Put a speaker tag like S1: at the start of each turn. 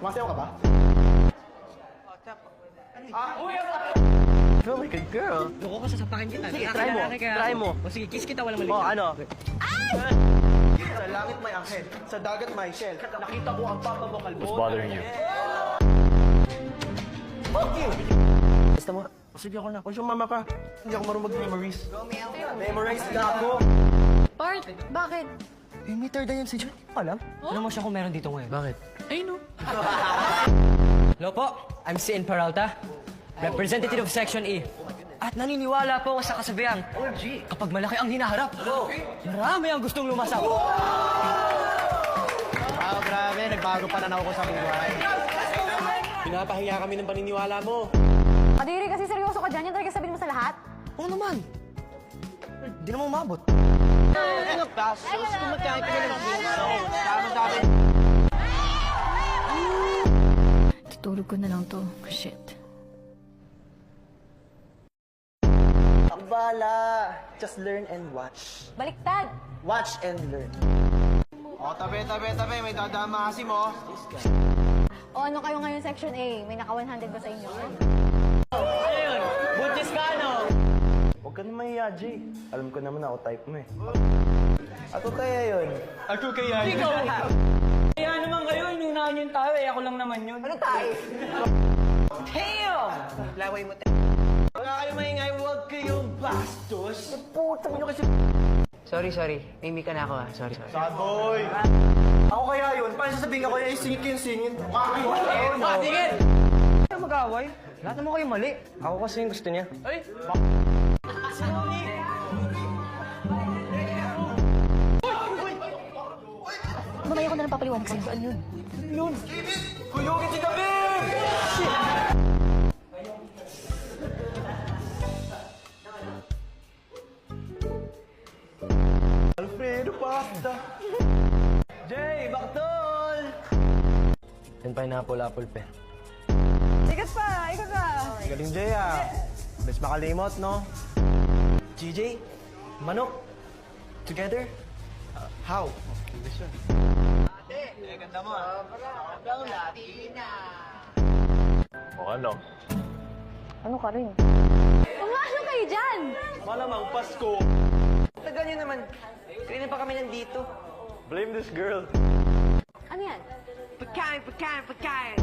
S1: Masayaw ka ba?
S2: Feel like a girl.
S3: Loko ka, sasapakin kita.
S2: Sige, try mo.
S3: O sige, kiss kita, walang mali.
S2: Oh, ano?
S1: Sa langit may anghel, sa dagat may shell. Nakita ko ang papa mo kalbo.
S4: What's bothering you?
S1: Fuck you!
S2: Basta mo.
S1: Sige ako na. Kung sumama ka, hindi ako marunong mag-memorize. Memorize na ako.
S5: Bart, bakit?
S2: Eh, may third yan si John. Hindi ko alam.
S3: Alam mo siya kung meron dito ngayon.
S2: Bakit?
S5: Ay, no.
S3: Hello po, I'm Cian Peralta, representative of Section E. At naniniwala po ako sa kasabihang, kapag malaki ang hinaharap, marami ang gustong lumasaw.
S1: Grabe. Nagbago pananaw ko sa buhay. Pinapahiya kami ng paniniwala mo.
S5: Kadiri kasi seryoso ka dyan. Yan talaga sabihin mo sa lahat?
S2: Oo naman. Hindi naman umabot.
S5: Tutulog ko na lang to. Shit.
S1: Takbala. Just learn and watch.
S5: Baliktad!
S1: Watch and learn. O, tabi. May dadama kasi mo.
S5: O ano kayo ngayon, Section A? May naka 100 ba sa inyo?
S3: Buntis ka, ano?
S1: Huwag ka na mahiya, Jay. Alam ko naman ako type mo eh. Ako kaya yun.
S3: Ikaw! Kaya naman kayo, inunahan yung tayo eh. Ako lang naman yun.
S1: Ano tayo?
S3: Damn!
S1: Laway mo tayo. Huwag kayo maingay, huwag kayong bastos. Putang nyo kasi.
S3: Sorry. Mimi ka na ako ah. Sorry.
S1: Saboy! Ako kaya yun. Paano sasabihin ako yung singin?
S3: Tingin! Ano mag-away? Lahat naman kayo mali.
S2: Ako kasi yung gusto niya.
S3: Ay!
S5: Mamaya ko na lang papaliwanag sa'yo. Saan yun?
S1: Kuyugin si Gabi! Alfredo Pasta! Jay, baktol!
S2: Yung pineapple pen.
S5: Ikot pa!
S1: Galing Jay ah. Bes makalimot, no? GJ, manok. Together? How?
S4: O ano?
S5: Ano ka rin? Umano kayo dyan!
S1: Malamang Pasko.
S3: Tagal nyo naman. Kanina pa kami nandito.
S1: Blame this girl.
S5: Ano yan?
S3: Pagkain!